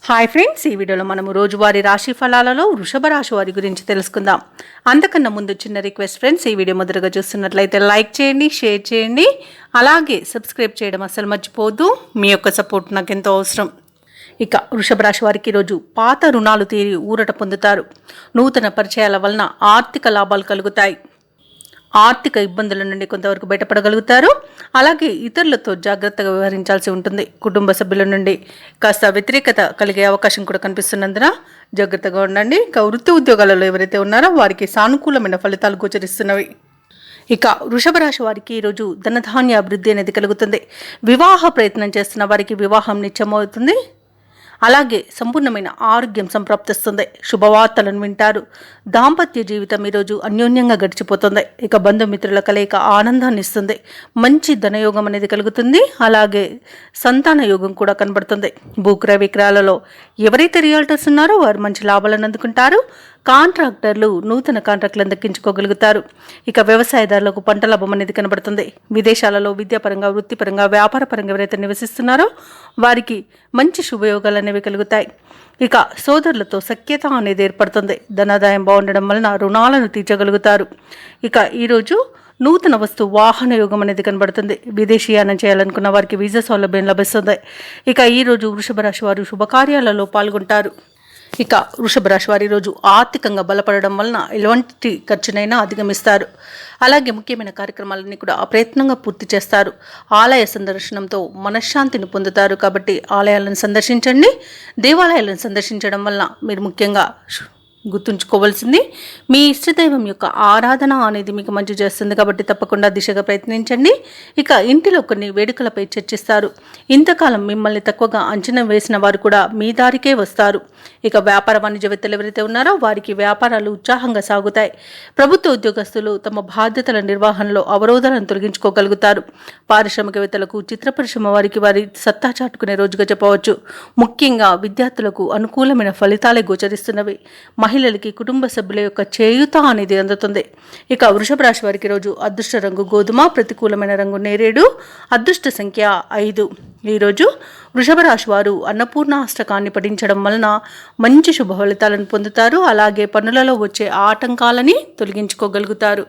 Hi friends, ఈ వీడియోలో మనము రోజువారీ రాశి ఫలాలలో వృషభ రాశి వారి గురించి తెలుసుకుందాం. అంతకన్నా ముందు చిన్న రిక్వెస్ట్ ఫ్రెండ్స్, ఈ వీడియో మొదటగా చూస్తున్నట్లయితే లైక్ చేయండి, షేర్ చేయండి, అలాగే సబ్స్క్రైబ్ చేయడం అస్సలు మర్చిపోవద్దు. మీ యొక్క సపోర్ట్ నాకు ఎంతో అవసరం. ఇక వృషభ రాశి వారికి ఈరోజు పాత రుణాలు తీరి ఊరట పొందుతారు. నూతన పరిచయాల వలన ఆర్థిక లాభాలు కలుగుతాయి. ఆర్థిక ఇబ్బందుల నుండి కొంతవరకు బయటపడగలుగుతారు. అలాగే ఇతరులతో జాగ్రత్తగా వ్యవహరించాల్సి ఉంటుంది. కుటుంబ సభ్యుల నుండి కాస్త వ్యతిరేకత కలిగే అవకాశం కూడా కనిపిస్తున్నందున జాగ్రత్తగా ఉండండి. ఇక వృత్తి ఉద్యోగాలలో ఎవరైతే ఉన్నారో వారికి సానుకూలమైన ఫలితాలు గోచరిస్తున్నవి. ఇక వృషభ రాశి వారికి ఈరోజు ధనధాన్య అభివృద్ధి అనేది కలుగుతుంది. వివాహ ప్రయత్నం చేస్తున్న వారికి వివాహం నిశ్చయమవుతుంది. అలాగే సంపూర్ణమైన ఆరోగ్యం సంప్రాప్తిస్తుంది. శుభవార్తలను వింటారు. దాంపత్య జీవితం ఈరోజు అన్యోన్యంగా గడిచిపోతుంది. ఇక బంధుమిత్రుల కలయిక ఆనందాన్ని ఇస్తుంది. మంచి ధనయోగం అనేది కలుగుతుంది. అలాగే సంతాన యోగం కూడా కనబడుతుంది. భూక్రయ విక్రయాలలో ఎవరైతే రియల్టర్స్ ఉన్నారో వారు మంచి లాభాలను అందుకుంటారు. కాంట్రాక్టర్లు నూతన కాంట్రాక్టులను దక్కించుకోగలుగుతారు. ఇక వ్యవసాయదారులకు పంట లాభం అనేది కనబడుతుంది. విదేశాలలో విద్యాపరంగా, వృత్తిపరంగా, వ్యాపారపరంగా ఎవరైతే నివసిస్తున్నారో వారికి మంచి శుభయోగాలు అనేవి కలుగుతాయి. ఇక సోదరులతో సఖ్యత అనేది ఏర్పడుతుంది. ధనాదాయం బాగుండడం వలన రుణాలను తీర్చగలుగుతారు. ఇక ఈరోజు నూతన వస్తు వాహన యోగం అనేది కనబడుతుంది. విదేశీయానం చేయాలనుకున్న వారికి వీసా సౌలభ్యం లభిస్తుంది. ఇక ఈరోజు వృషభ రాశి వారు శుభకార్యాలలో పాల్గొంటారు. ఇక వృషభ రాశి వారి రోజు ఆర్థికంగా బలపడడం వలన ఎలాంటి ఖర్చునైనా అధిగమిస్తారు. అలాగే ముఖ్యమైన కార్యక్రమాలన్నీ కూడా అప్రయత్నంగా పూర్తి చేస్తారు. ఆలయ సందర్శనంతో మనశ్శాంతిని పొందుతారు. కాబట్టి ఆలయాలను సందర్శించండి. దేవాలయాలను సందర్శించడం వలన మీరు ముఖ్యంగా గుర్తుంచుకోవాల్సింది మీ ఇష్టదైవం యొక్క ఆరాధన అనేది మీకు మంచి చేస్తుంది. కాబట్టి తప్పకుండా దిశగా ప్రయత్నించండి. ఇక ఇంటిలో కొన్ని వేడుకలపై చర్చిస్తారు. ఇంతకాలం మిమ్మల్ని తక్కువగా అంచనా వేసిన వారు కూడా మీ దారికే వస్తారు. ఇక వ్యాపార వాణిజ్యవేత్తలు ఎవరైతే ఉన్నారో వారికి వ్యాపారాలు ఉత్సాహంగా సాగుతాయి. ప్రభుత్వ ఉద్యోగస్తులు తమ బాధ్యతల నిర్వహణలో అవరోధాలను తొలగించుకోగలుగుతారు. పారిశ్రామికవేత్తలకు, చిత్ర పరిశ్రమ వారికి వారి సత్తా చాటుకునే రోజుగా చెప్పవచ్చు. ముఖ్యంగా విద్యార్థులకు అనుకూలమైన ఫలితాలే గోచరిస్తున్నవి. మహిళలకి కుటుంబ సభ్యుల యొక్క చేయూత అనేది అందుతుంది. ఇక వృషభ రాశి వారికి రోజు అదృష్ట రంగు గోధుమ, ప్రతికూలమైన రంగు నేరేడు, అదృష్ట సంఖ్య 5. ఈరోజు వృషభ రాశి వారు అన్నపూర్ణాష్టకాన్ని పఠించడం వలన మంచి శుభ ఫలితాలను పొందుతారు. అలాగే పనులలో వచ్చే ఆటంకాలని తొలగించుకోగలుగుతారు.